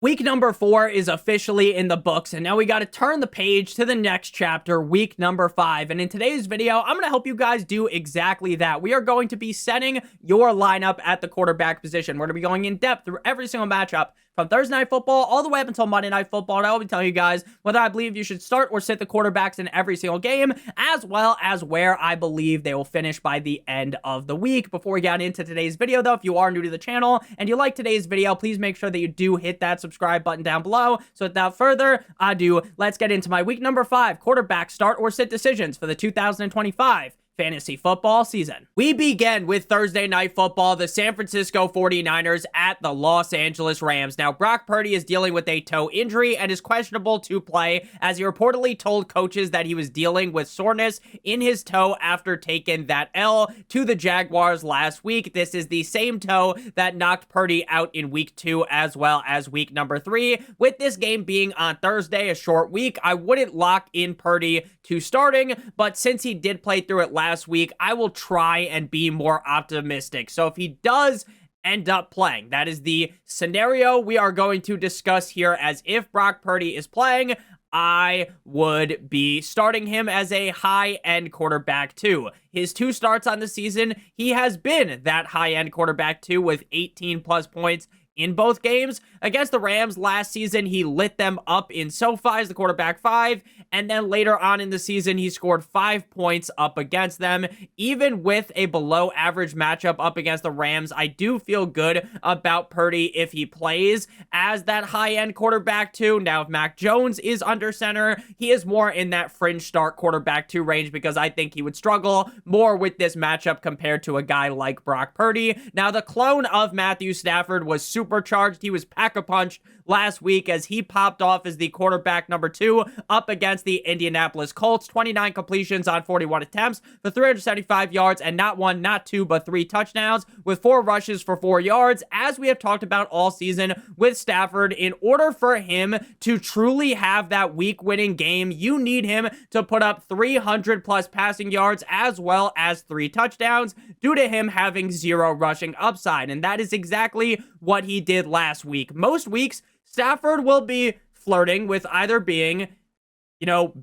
Week number 4 is officially in the books, and now we got to turn the page to the next chapter, week number 5. And in today's video, I'm going to help you guys do exactly that. We are going to be setting your lineup at the quarterback position. We're going to be going in depth through every single matchup from Thursday Night Football all the way up until Monday Night Football, and I'll be telling you guys whether I believe you should start or sit the quarterbacks in every single game, as well as where I believe they will finish by the end of the week. Before we get into today's video, though, if you are new to the channel and you like today's video, please make sure that you do hit that subscribe button down below. So without further ado, let's get into my week number 5 quarterback start or sit decisions for the 2025 fantasy football season. We begin with Thursday Night Football, the San Francisco 49ers at the Los Angeles Rams. Now, Brock Purdy is dealing with a toe injury and is questionable to play, as he reportedly told coaches that he was dealing with soreness in his toe after taking that L to the Jaguars last week. This is the same toe that knocked Purdy out in week 2 as well as week number 3. With this game being on Thursday, a short week, I wouldn't lock in Purdy to starting, but since he did play through it last week, I will try and be more optimistic. So if he does end up playing, that is the scenario we are going to discuss here, as if Brock Purdy is playing, I would be starting him as a high-end quarterback too. His 2 starts on the season, he has been that high-end quarterback too, with 18 plus points in both games. Against the Rams last season, he lit them up in SoFi as the quarterback 5, and then later on in the season, he scored 5 points up against them. Even with a below average matchup up against the Rams, I do feel good about Purdy if he plays as that high-end quarterback 2. Now, if Mac Jones is under center, he is more in that fringe start quarterback 2 range, because I think he would struggle more with this matchup compared to a guy like Brock Purdy. Now, the clone of Matthew Stafford was supercharged. He was pack-a-punched last week as he popped off as the quarterback number 2 up against the Indianapolis Colts. 29 completions on 41 attempts for 375 yards, and not 1, not 2, but 3 touchdowns with 4 rushes for 4 yards. As we have talked about all season with Stafford, in order for him to truly have that week-winning game, you need him to put up 300 plus passing yards as well as 3 touchdowns due to him having 0 rushing upside, and that is exactly what he did last week. Most weeks, Stafford will be flirting with either being,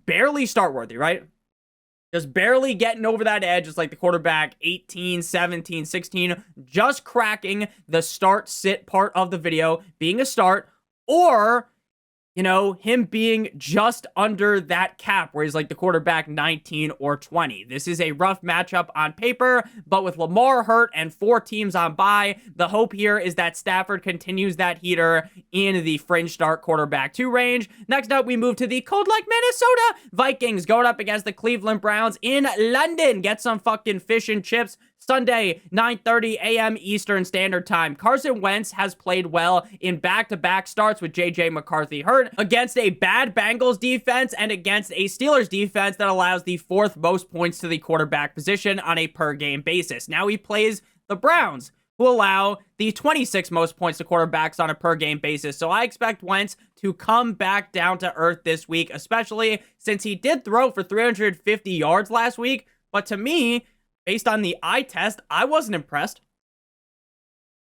barely start worthy, right? Just barely getting over that edge. It's like the quarterback 18, 17, 16, just cracking the start sit part of the video, being a start, or him being just under that cap where he's like the quarterback 19 or 20. This is a rough matchup on paper, but with Lamar hurt and 4 teams on bye, the hope here is that Stafford continues that heater in the fringe start quarterback 2 range. Next up, we move to the cold like Minnesota Vikings going up against the Cleveland Browns in London. Get some fucking fish and chips. Sunday, 9:30 a.m. Eastern Standard Time. Carson Wentz has played well in back-to-back starts with J.J. McCarthy hurt against a bad Bengals defense and against a Steelers defense that allows the 4th most points to the quarterback position on a per-game basis. Now he plays the Browns, who allow the 26 most points to quarterbacks on a per-game basis. So I expect Wentz to come back down to earth this week, especially since he did throw for 350 yards last week. But to me, based on the eye test, I wasn't impressed.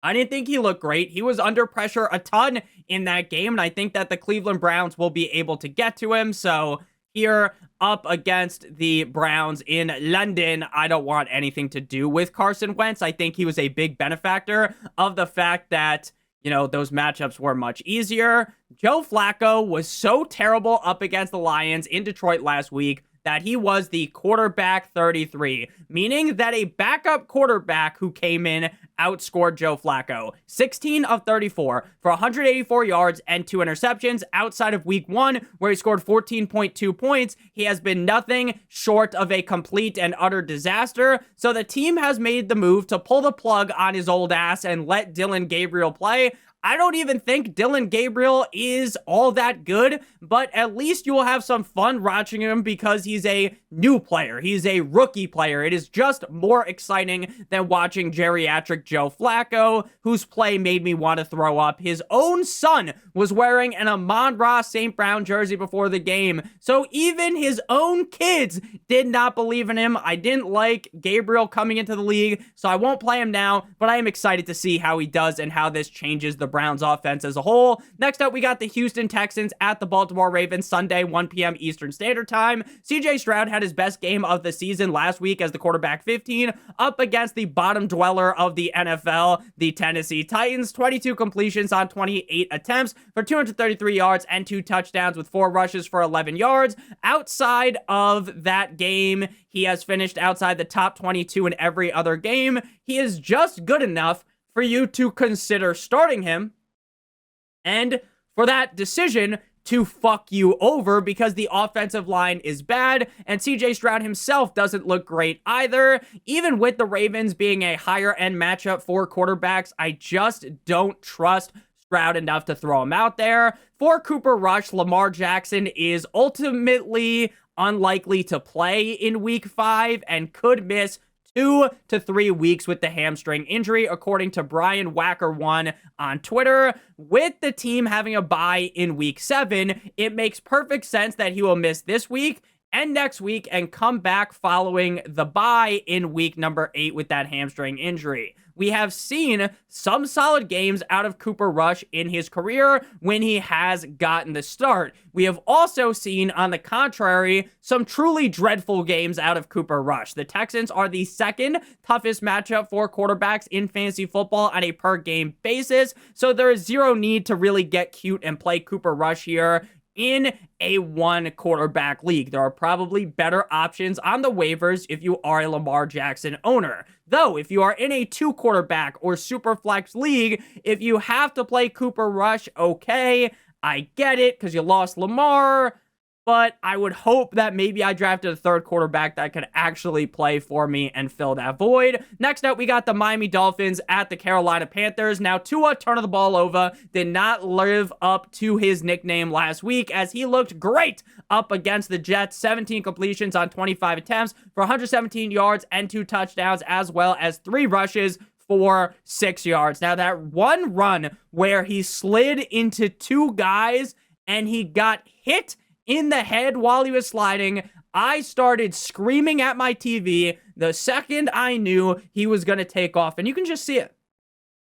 I didn't think he looked great. He was under pressure a ton in that game, and I think that the Cleveland Browns will be able to get to him. So here, up against the Browns in London, I don't want anything to do with Carson Wentz. I think he was a big benefactor of the fact that, those matchups were much easier. Joe Flacco was so terrible up against the Lions in Detroit last week that he was the quarterback 33, meaning that a backup quarterback who came in outscored Joe Flacco. 16 of 34 for 184 yards and 2 interceptions. Outside of week 1, where he scored 14.2 points, he has been nothing short of a complete and utter disaster. So the team has made the move to pull the plug on his old ass and let Dillon Gabriel play. I don't even think Dillon Gabriel is all that good, but at least you will have some fun watching him because he's a new player. He's a rookie player. It is just more exciting than watching geriatric Joe Flacco, whose play made me want to throw up. His own son was wearing an Amon-Ra St. Brown jersey before the game, so even his own kids did not believe in him. I didn't like Gabriel coming into the league, so I won't play him now, but I am excited to see how he does and how this changes the Browns offense as a whole. Next up, we got the Houston Texans at the Baltimore Ravens Sunday, 1 p.m. Eastern Standard Time. CJ Stroud had his best game of the season last week as the quarterback 15 up against the bottom dweller of the NFL, the Tennessee Titans. 22 completions on 28 attempts for 233 yards and 2 touchdowns with 4 rushes for 11 yards. Outside of that game, he has finished outside the top 22 in every other game. He is just good enough for you to consider starting him, and for that decision to fuck you over because the offensive line is bad and CJ Stroud himself doesn't look great either. Even with the Ravens being a higher end matchup for quarterbacks, I just don't trust Stroud enough to throw him out there. For Cooper Rush, Lamar Jackson is ultimately unlikely to play in week 5 and could miss 2 to 3 weeks with the hamstring injury, according to Brian Wacker1 on Twitter. With the team having a bye in week 7, it makes perfect sense that he will miss this week and next week and come back following the bye in week number 8 with that hamstring injury. We have seen some solid games out of Cooper Rush in his career when he has gotten the start. We have also seen, on the contrary, some truly dreadful games out of Cooper Rush. The Texans are the second toughest matchup for quarterbacks in fantasy football on a per-game basis, so there is zero need to really get cute and play Cooper Rush here in a 1-quarterback league. There are probably better options on the waivers if you are a Lamar Jackson owner. Though, if you are in a 2-quarterback or super flex league, if you have to play Cooper Rush, okay, I get it because you lost Lamar, but I would hope that maybe I drafted a 3rd quarterback that could actually play for me and fill that void. Next up, we got the Miami Dolphins at the Carolina Panthers. Now, Tua, turn of the ball over, did not live up to his nickname last week as he looked great up against the Jets. 17 completions on 25 attempts for 117 yards and 2 touchdowns, as well as 3 rushes for 6 yards. Now, that one run where he slid into 2 guys and he got hit in the head while he was sliding, I started screaming at my TV the second I knew he was going to take off. And you can just see it.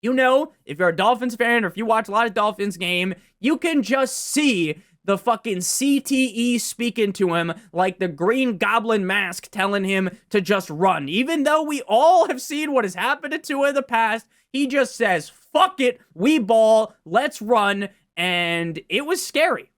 You know, if you're a Dolphins fan or if you watch a lot of Dolphins game, you can just see the fucking CTE speaking to him like the Green Goblin mask telling him to just run. Even though we all have seen what has happened to Tua in the past, he just says, fuck it, we ball, let's run. And it was scary.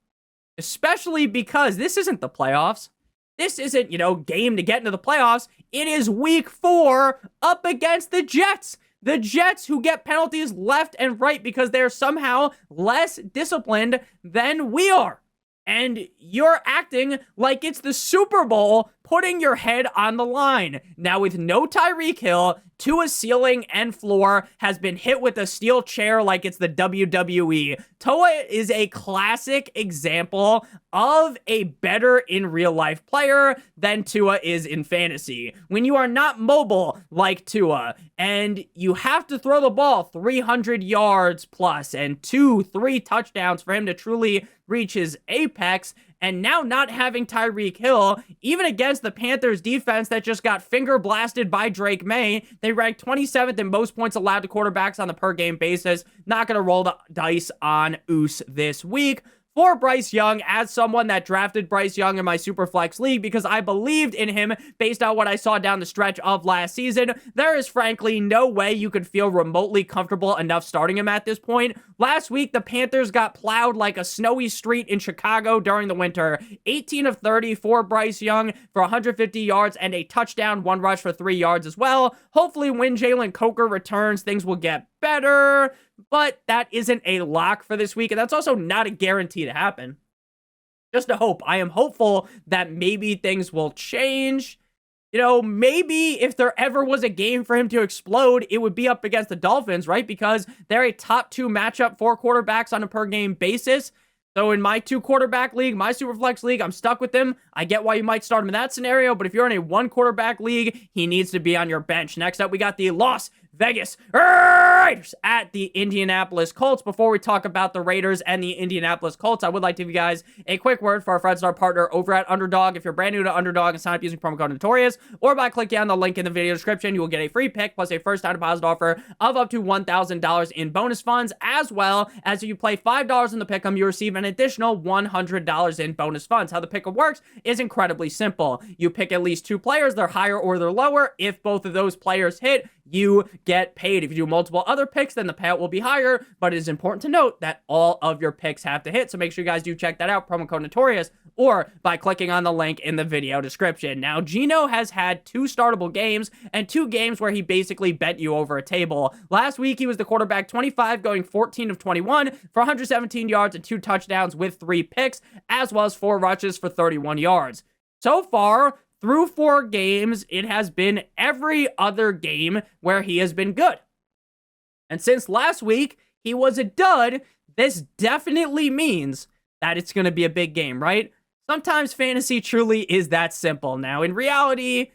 Especially because this isn't the playoffs. This isn't, game to get into the playoffs. It is week 4 up against the Jets. The Jets who get penalties left and right because they're somehow less disciplined than we are. And you're acting like it's the Super Bowl, putting your head on the line. Now, with no Tyreek Hill, Tua's ceiling and floor has been hit with a steel chair like it's the WWE. Tua is a classic example of a better in real life player than Tua is in fantasy. When you are not mobile like Tua and you have to throw the ball 300 yards plus and 2-3 touchdowns for him to truly reach his apex, and now not having Tyreek Hill, even against the Panthers defense that just got finger blasted by Drake May, they ranked 27th in most points allowed to quarterbacks on the per game basis. Not going to roll the dice on Oos this week. For Bryce Young, as someone that drafted Bryce Young in my Superflex League because I believed in him based on what I saw down the stretch of last season, there is frankly no way you could feel remotely comfortable enough starting him at this point. Last week, the Panthers got plowed like a snowy street in Chicago during the winter. 18 of 30 for Bryce Young for 150 yards and a touchdown, 1 rush for 3 yards as well. Hopefully, when Jalen Coker returns, things will get better. But that isn't a lock for this week, and that's also not a guarantee to happen. Just a hope. I am hopeful that maybe things will change. Maybe if there ever was a game for him to explode, it would be up against the Dolphins, right? Because they're a top 2 matchup for quarterbacks on a per-game basis. So in my 2-quarterback league, my Superflex league, I'm stuck with him. I get why you might start him in that scenario, but if you're in a 1-quarterback league, he needs to be on your bench. Next up, we got the Las Vegas Raiders at the Indianapolis Colts. Before we talk about the Raiders and the Indianapolis Colts, I would like to give you guys a quick word for our friends and our partner over at Underdog. If you're brand new to Underdog and sign up using promo code Notorious, or by clicking on the link in the video description, you will get a free pick plus a first-time deposit offer of up to $1,000 in bonus funds, as well as if you play $5 in the pick'em, you receive an additional $100 in bonus funds. How the pick'em works is incredibly simple. You pick at least two players, they're higher or they're lower. If both of those players hit, you get paid. If you do multiple other picks, then the payout will be higher, but it is important to note that all of your picks have to hit, so make sure you guys do check that out, promo code Notorious, or by clicking on the link in the video description. Now, Geno has had 2 startable games, and 2 games where he basically bent you over a table. Last week, he was the quarterback 25, going 14 of 21 for 117 yards and 2 touchdowns with 3 picks, as well as 4 rushes for 31 yards. So far, through 4 games, it has been every other game where he has been good. And since last week, he was a dud, this definitely means that it's going to be a big game, right? Sometimes fantasy truly is that simple. Now, in reality,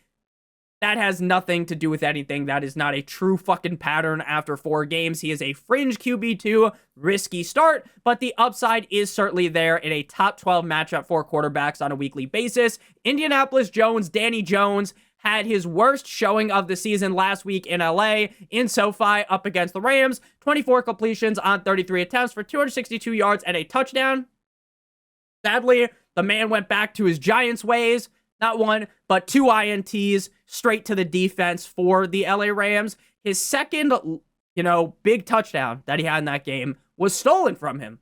that has nothing to do with anything. That is not a true fucking pattern after 4 games. He is a fringe QB2, risky start, but the upside is certainly there in a top 12 matchup for quarterbacks on a weekly basis. Indianapolis Jones, Danny Jones, had his worst showing of the season last week in LA in SoFi up against the Rams. 24 completions on 33 attempts for 262 yards and a touchdown. Sadly, the man went back to his Giants ways. Not 1, but 2 INTs straight to the defense for the LA Rams. His second, big touchdown that he had in that game was stolen from him.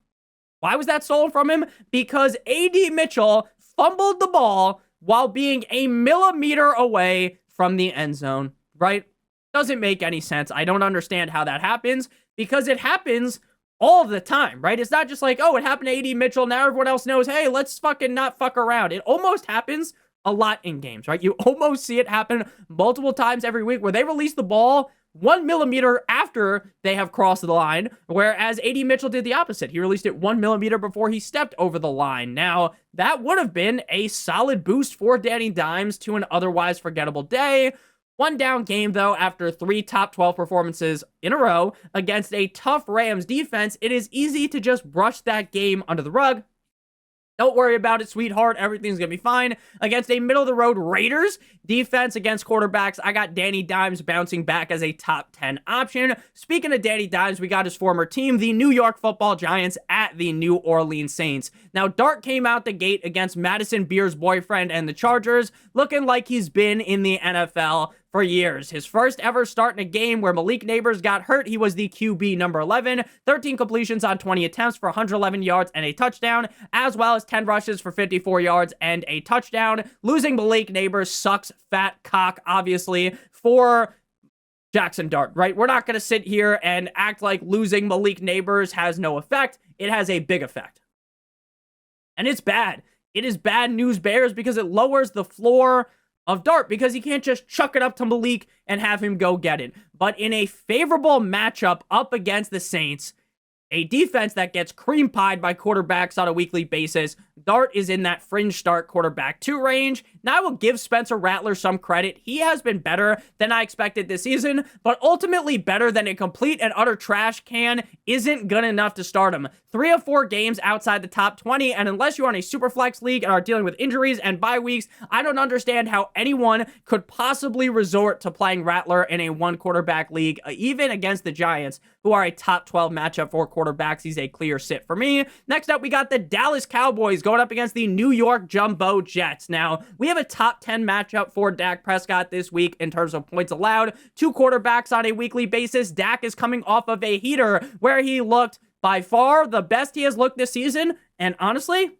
Why was that stolen from him? Because A.D. Mitchell fumbled the ball while being a millimeter away from the end zone, right? Doesn't make any sense. I don't understand how that happens, because it happens all the time, right? It's not just like, oh, it happened to A.D. Mitchell, now everyone else knows, hey, let's fucking not fuck around. It almost happens a lot in games, right? You almost see it happen multiple times every week where they release the ball 1 millimeter after they have crossed the line, whereas A.D. Mitchell did the opposite. He released it 1 millimeter before he stepped over the line. Now, that would have been a solid boost for Danny Dimes to an otherwise forgettable day. 1 down game, though, after 3 top 12 performances in a row against a tough Rams defense. It is easy to just brush that game under the rug. Don't worry about it, sweetheart. Everything's going to be fine. Against a middle-of-the-road Raiders defense against quarterbacks, I got Danny Dimes bouncing back as a top 10 option. Speaking of Danny Dimes, we got his former team, the New York Football Giants, at the New Orleans Saints. Now, Dart came out the gate against Madison Beer's boyfriend and the Chargers, looking like he's been in the NFL for years. His first ever start in a game where Malik Neighbors got hurt, he was the QB number 11, 13 completions on 20 attempts for 111 yards and a touchdown, as well as 10 rushes for 54 yards and a touchdown. Losing Malik Neighbors sucks fat cock, obviously, for Jackson Dart, right? We're not going to sit here and act like losing Malik Neighbors has no effect. It has a big effect. And it's bad. It is bad news bears because it lowers the floor of Dart, because he can't just chuck it up to Malik and have him go get it. But in a favorable matchup up against the Saints, a defense that gets cream pied by quarterbacks on a weekly basis, Dart is in that fringe start quarterback 2 range. Now, I will give Spencer Rattler some credit. He has been better than I expected this season, but ultimately better than a complete and utter trash can isn't good enough to start him. 3 of 4 games outside the top 20, and unless you're on a super flex league and are dealing with injuries and bye weeks, I don't understand how anyone could possibly resort to playing Rattler in a 1 quarterback league, even against the Giants, who are a top 12 matchup for quarterbacks. He's a clear sit for me. Next up, we got the Dallas Cowboys going up against the New York Jumbo Jets. Now, we have a top 10 matchup for Dak Prescott this week in terms of points allowed. 2 quarterbacks on a weekly basis. Dak is coming off of a heater where he looked by far the best he has looked this season. And honestly,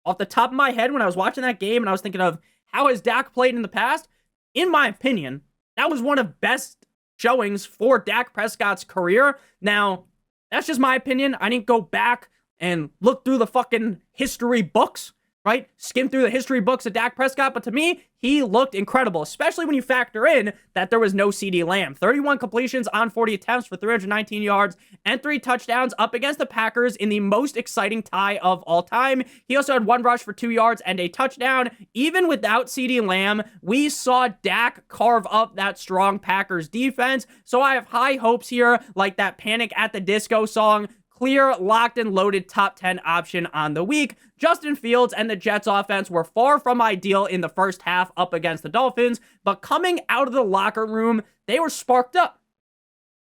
off the top of my head, when I was watching that game and I was thinking of how has Dak played in the past, in my opinion, that was one of best showings for Dak Prescott's career. Now, that's just my opinion. I didn't go back and look through the fucking history books right? Skim through the history books of Dak Prescott, but to me, he looked incredible, especially when you factor in that there was no CeeDee Lamb. 31 completions on 40 attempts for 319 yards and 3 touchdowns up against the Packers in the most exciting tie of all time. He also had 1 rush for 2 yards and a touchdown. Even without CeeDee Lamb, we saw Dak carve up that strong Packers defense. So I have high hopes here, like that Panic at the Disco song. Clear, locked, and loaded top 10 option on the week. Justin Fields and the Jets offense were far from ideal in the first half up against the Dolphins, but coming out of the locker room, they were sparked up.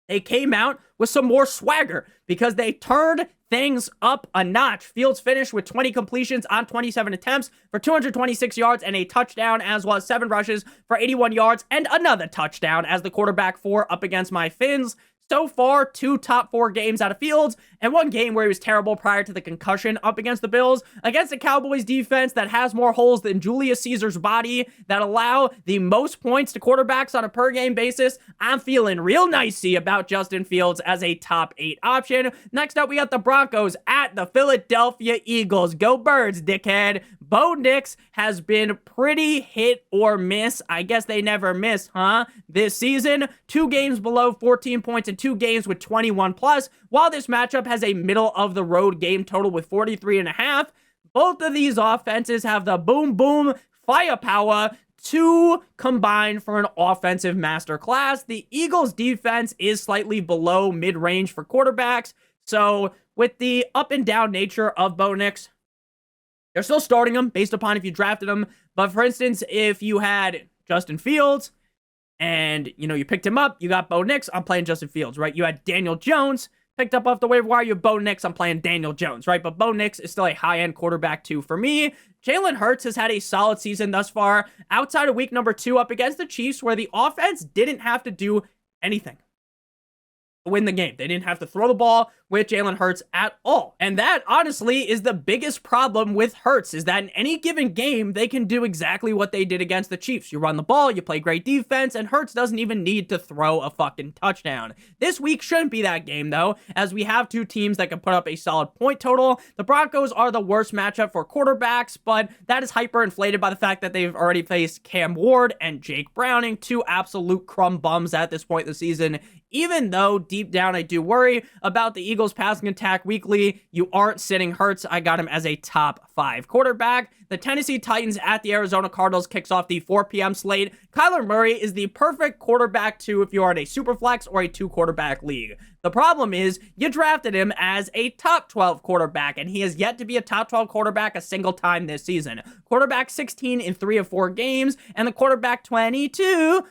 They came out with some more swagger because they turned things up a notch. Fields finished with 20 completions on 27 attempts for 226 yards and a touchdown, as well as 7 rushes for 81 yards and another touchdown as the quarterback 4 up against my Fins. So far, 2 top 4 games out of Fields, and 1 game where he was terrible prior to the concussion up against the Bills, against the Cowboys defense that has more holes than Julius Caesar's body, that allow the most points to quarterbacks on a per-game basis. I'm feeling real nicey about Justin Fields as a top 8 option. Next up, we got the Broncos at the Philadelphia Eagles. Go Birds, dickhead. Bo Nix has been pretty hit or miss. I guess they never miss, huh? This season, 2 games below 14 points and 2 games with 21 plus, while this matchup has a middle-of-the-road game total with 43.5. Both of these offenses have the boom-boom firepower to combine for an offensive masterclass. The Eagles' defense is slightly below mid-range for quarterbacks, so with the up-and-down nature of Bo Nix, they're still starting him based upon if you drafted him. But for instance, if you had Justin Fields and, you picked him up, you got Bo Nix, I'm playing Justin Fields, right? You had Daniel Jones picked up off the waiver wire, you have Bo Nix, I'm playing Daniel Jones, right? But Bo Nix is still a high-end quarterback too for me. Jalen Hurts has had a solid season thus far, outside of week number 2 up against the Chiefs, where the offense didn't have to do anything to win the game. They didn't have to throw the ball with Jalen Hurts at all. And that, honestly, is the biggest problem with Hurts, is that in any given game, they can do exactly what they did against the Chiefs. You run the ball, you play great defense, and Hurts doesn't even need to throw a fucking touchdown. This week shouldn't be that game, though, as we have 2 teams that can put up a solid point total. The Broncos are the worst matchup for quarterbacks, but that is hyper-inflated by the fact that they've already faced Cam Ward and Jake Browning, 2 absolute crumb bums at this point in the season. Even though, deep down, I do worry about the Eagles' passing attack weekly, you aren't sitting Hurts. I got him as a top 5 quarterback. The Tennessee Titans at the Arizona Cardinals kicks off the 4 p.m. slate. Kyler Murray is the perfect quarterback to if you are in a super flex or a 2-quarterback league. The problem is you drafted him as a top 12 quarterback, and he has yet to be a top 12 quarterback a single time this season. Quarterback 16 in 3 of 4 games, and the quarterback 22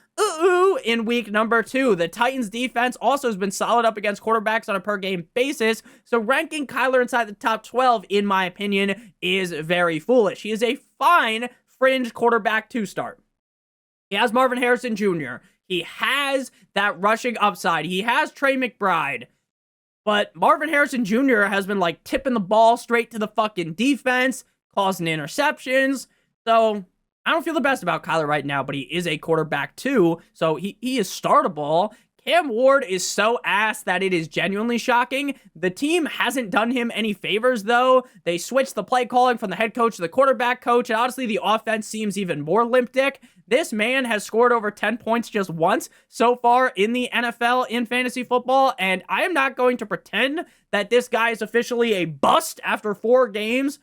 in week number 2. The Titans defense also has been solid up against quarterbacks on a per game basis, so ranking Kyler inside the top 12, in my opinion, is very foolish. He is a fine fringe quarterback to start. He has Marvin Harrison Jr. He has that rushing upside. He has Trey McBride. But Marvin Harrison Jr. has been tipping the ball straight to the fucking defense, causing interceptions. So I don't feel the best about Kyler right now, but he is a quarterback too, so he is startable. Cam Ward is so ass that it is genuinely shocking. The team hasn't done him any favors, though. They switched the play calling from the head coach to the quarterback coach, and honestly, the offense seems even more limp dick. This man has scored over 10 points just once so far in the NFL in fantasy football, and I am not going to pretend that this guy is officially a bust after 4 games,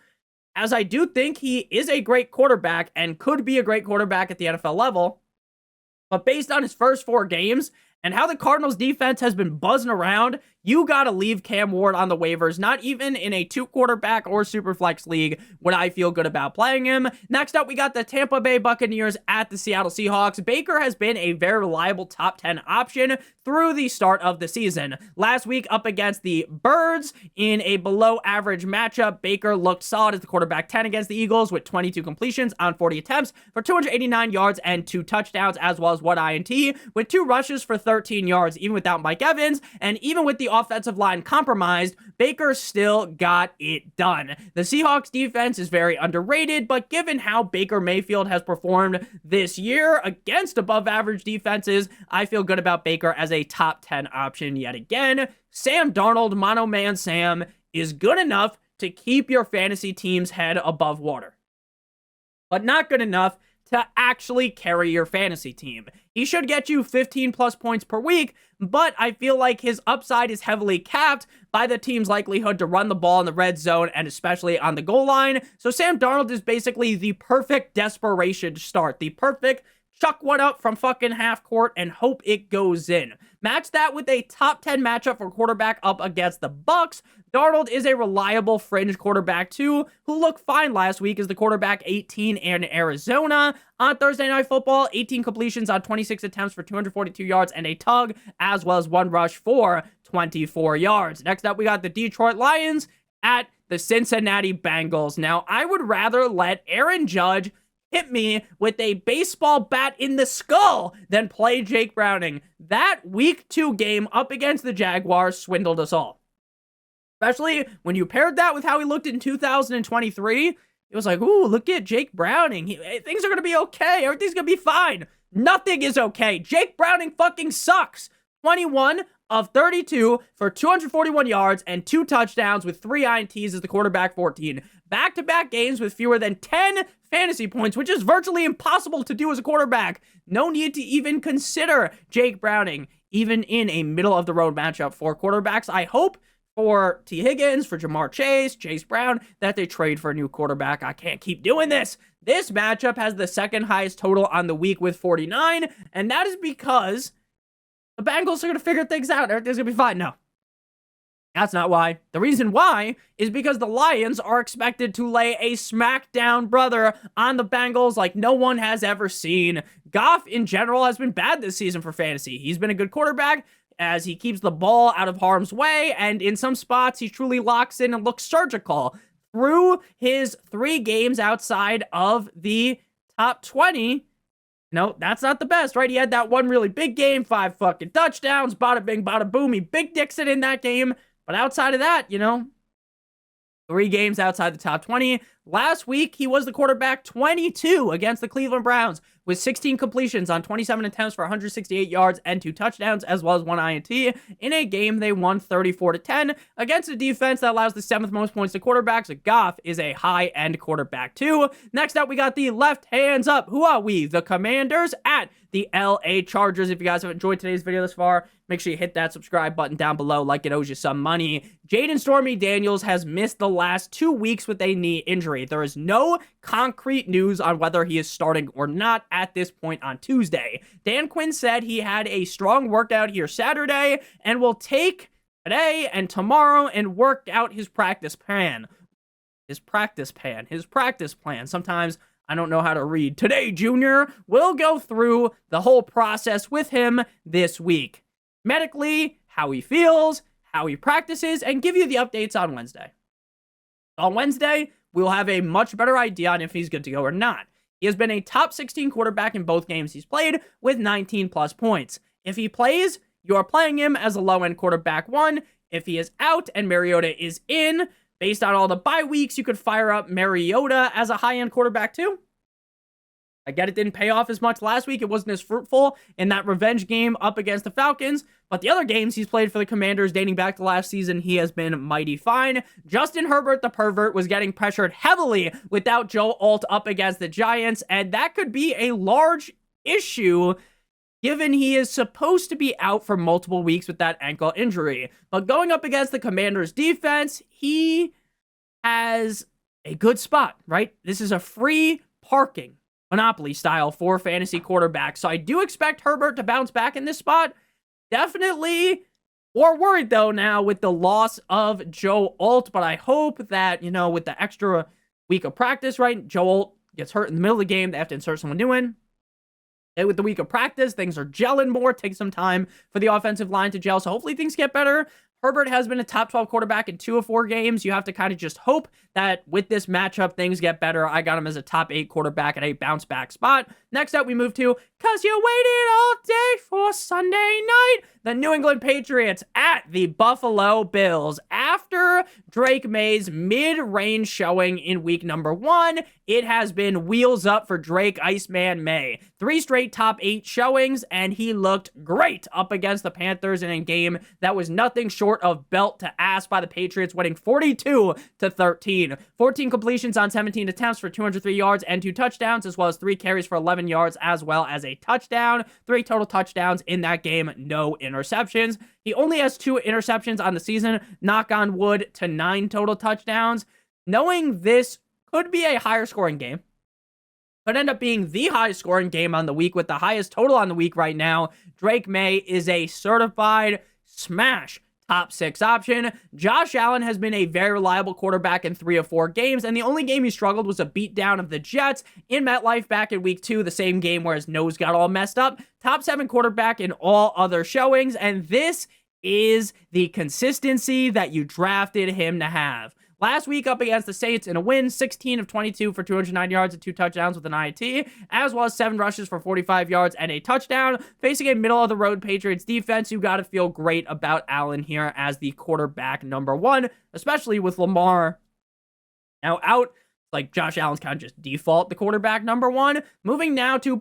as I do think he is a great quarterback and could be a great quarterback at the NFL level. But based on his first 4 games and how the Cardinals defense has been buzzing around, you gotta leave Cam Ward on the waivers. Not even in a 2-quarterback or superflex league would I feel good about playing him. Next up, we got the Tampa Bay Buccaneers at the Seattle Seahawks. Baker has been a very reliable top 10 option through the start of the season. Last week up against the Birds in a below average matchup, Baker looked solid as the quarterback 10 against the Eagles with 22 completions on 40 attempts for 289 yards and 2 touchdowns, as well as 1 INT, with 2 rushes for 13 yards, even without Mike Evans, and even with the offensive line compromised, Baker still got it done. The Seahawks defense is very underrated, but given how Baker Mayfield has performed this year against above average defenses, I feel good about Baker as a top 10 option yet again. Sam Darnold, Mono Man Sam, is good enough to keep your fantasy team's head above water. but not good enough to actually carry your fantasy team. He should get you 15 plus points per week, but I feel like his upside is heavily capped by the team's likelihood to run the ball in the red zone and especially on the goal line. So Sam Darnold is basically the perfect desperation start, the perfect chuck one up from fucking half court and hope it goes in. Match that with a top 10 matchup for quarterback up against the Bucks. Darnold is a reliable fringe quarterback too, who looked fine last week as the quarterback 18 in Arizona. On Thursday Night Football, 18 completions on 26 attempts for 242 yards and a tug, as well as one rush for 24 yards. Next up, we got the Detroit Lions at the Cincinnati Bengals. Now, I would rather let Aaron Judge hit me with a baseball bat in the skull than play Jake Browning. That week 2 game up against the Jaguars swindled us all. Especially when you paired that with how he looked in 2023. It was like, ooh, look at Jake Browning. Things are going to be okay. Everything's going to be fine. Nothing is okay. Jake Browning fucking sucks. 21 of 32 for 241 yards and 2 touchdowns with 3 INTs as the quarterback 14. Back-to-back games with fewer than 10 fantasy points, which is virtually impossible to do as a quarterback. No need to even consider Jake Browning, even in a middle-of-the-road matchup for quarterbacks. I hope for T. Higgins, for Jamar Chase Brown, that they trade for a new quarterback. I can't keep doing this. This matchup has the second highest total on the week with 49, and that is because the Bengals are going to figure things out. Everything's going to be fine. No, that's not why. The reason why is because the Lions are expected to lay a smackdown, brother, on the Bengals like no one has ever seen. Goff, in general, has been bad this season for fantasy. He's been a good quarterback as he keeps the ball out of harm's way, and in some spots, he truly locks in and looks surgical. Through his 3 games outside of the top 20, no, that's not the best, right? He had that one really big game, 5 fucking touchdowns, bada bing, bada boom. He big dicks it in that game. But outside of that, 3 games outside the top 20. Last week, he was the quarterback 22 against the Cleveland Browns with 16 completions on 27 attempts for 168 yards and 2 touchdowns, as well as 1 INT. In a game, they won 34-10 against a defense that allows the 7th most points to quarterbacks. So Goff is a high-end quarterback, too. Next up, we got the left hands up. Who are we? The Commanders at the LA Chargers. If you guys have enjoyed today's video this far, make sure you hit that subscribe button down below like it owes you some money. Jaden Stormy Daniels has missed the last 2 weeks with a knee injury. There is no concrete news on whether he is starting or not at this point on Tuesday. Dan Quinn said he had a strong workout here Saturday and will take today and tomorrow and work out his practice plan. His practice plan. Sometimes I don't know how to read. Today, Junior, we'll go through the whole process with him this week. Medically, how he feels, how he practices, and give you the updates on Wednesday. On Wednesday, we'll have a much better idea on if he's good to go or not. He has been a top 16 quarterback in both games he's played with 19 plus points. If he plays, you are playing him as a low-end quarterback 1. If he is out and Mariota is in, based on all the bye weeks, you could fire up Mariota as a high-end quarterback too. I get it didn't pay off as much last week. It wasn't as fruitful in that revenge game up against the Falcons. But the other games he's played for the Commanders dating back to last season, he has been mighty fine. Justin Herbert, the pervert, was getting pressured heavily without Joe Alt up against the Giants. And that could be a large issue given he is supposed to be out for multiple weeks with that ankle injury. But going up against the Commanders defense, he has a good spot, right? This is a free parking monopoly style for fantasy quarterbacks. So I do expect Herbert to bounce back in this spot. Definitely more worried though now with the loss of Joe Alt, but I hope that, with the extra week of practice, right? Joe Alt gets hurt in the middle of the game. They have to insert someone new in. And with the week of practice, things are gelling more. It takes some time for the offensive line to gel. So hopefully things get better. Herbert has been a top 12 quarterback in 2 of 4 games. You have to kind of just hope that with this matchup, things get better. I got him as a top 8 quarterback at a bounce back spot. Next up, we move to 'cause you waited all day for Sunday night. The New England Patriots at the Buffalo Bills. After Drake May's mid-range showing in week number 1, it has been wheels up for Drake Iceman May. 3 straight top 8 showings, and he looked great up against the Panthers in a game that was nothing short of belt to ass by the Patriots, winning 42-13. 14 completions on 17 attempts for 203 yards and 2 touchdowns, as well as 3 carries for 11 yards, as well as a touchdown. 3 total touchdowns in that game, no interceptions. He only has 2 interceptions on the season, knock on wood, to 9 total touchdowns. Knowing this could be a higher scoring game, could end up being the highest scoring game on the week with the highest total on the week right now, Drake May is a certified smash top 6 option. Josh Allen has been a very reliable quarterback in 3 of 4 games, and the only game he struggled was a beatdown of the Jets in MetLife back in week 2, the same game where his nose got all messed up. Top 7 quarterback in all other showings, and this is the consistency that you drafted him to have. Last week up against the Saints in a win, 16 of 22 for 209 yards and 2 touchdowns with an INT, as well as 7 rushes for 45 yards and a touchdown. Facing a middle-of-the-road Patriots defense, you got to feel great about Allen here as the quarterback number 1, especially with Lamar now out. Like, Josh Allen's kind of just default the quarterback number 1. Moving now to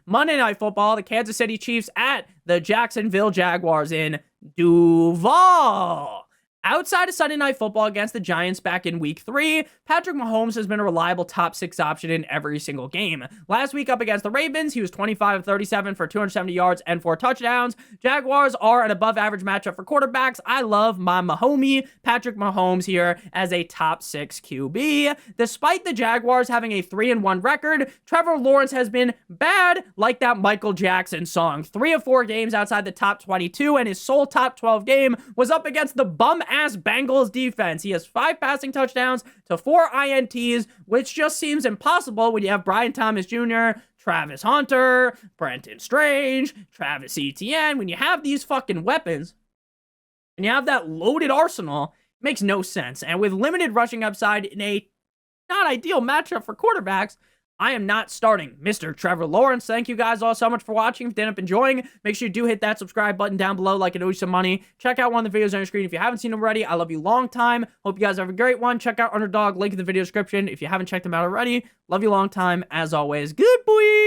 Monday Night Football, the Kansas City Chiefs at the Jacksonville Jaguars in Duval. Outside of Sunday Night Football against the Giants back in week 3, Patrick Mahomes has been a reliable top 6 option in every single game. Last week up against the Ravens, he was 25 of 37 for 270 yards and 4 touchdowns. Jaguars are an above average matchup for quarterbacks. I love my Mahomie, Patrick Mahomes, here as a top 6 QB. Despite the Jaguars having a 3-1 record, Trevor Lawrence has been bad, like that Michael Jackson song. 3 of 4 games outside the top 22, and his sole top 12 game was up against the bum-ass Bengals defense. He has 5 passing touchdowns to 4 INTs, which just seems impossible when you have Brian Thomas Jr., Travis Hunter, Brenton Strange, Travis Etienne. When you have these fucking weapons, and you have that loaded arsenal, it makes no sense. And with limited rushing upside in a not ideal matchup for quarterbacks, I am not starting Mr. Trevor Lawrence. Thank you guys all so much for watching. If you ended up enjoying, make sure you do hit that subscribe button down below like it owes you some money. Check out one of the videos on your screen if you haven't seen them already. I love you long time. Hope you guys have a great one. Check out Underdog, link in the video description if you haven't checked them out already. Love you long time. As always, good boy.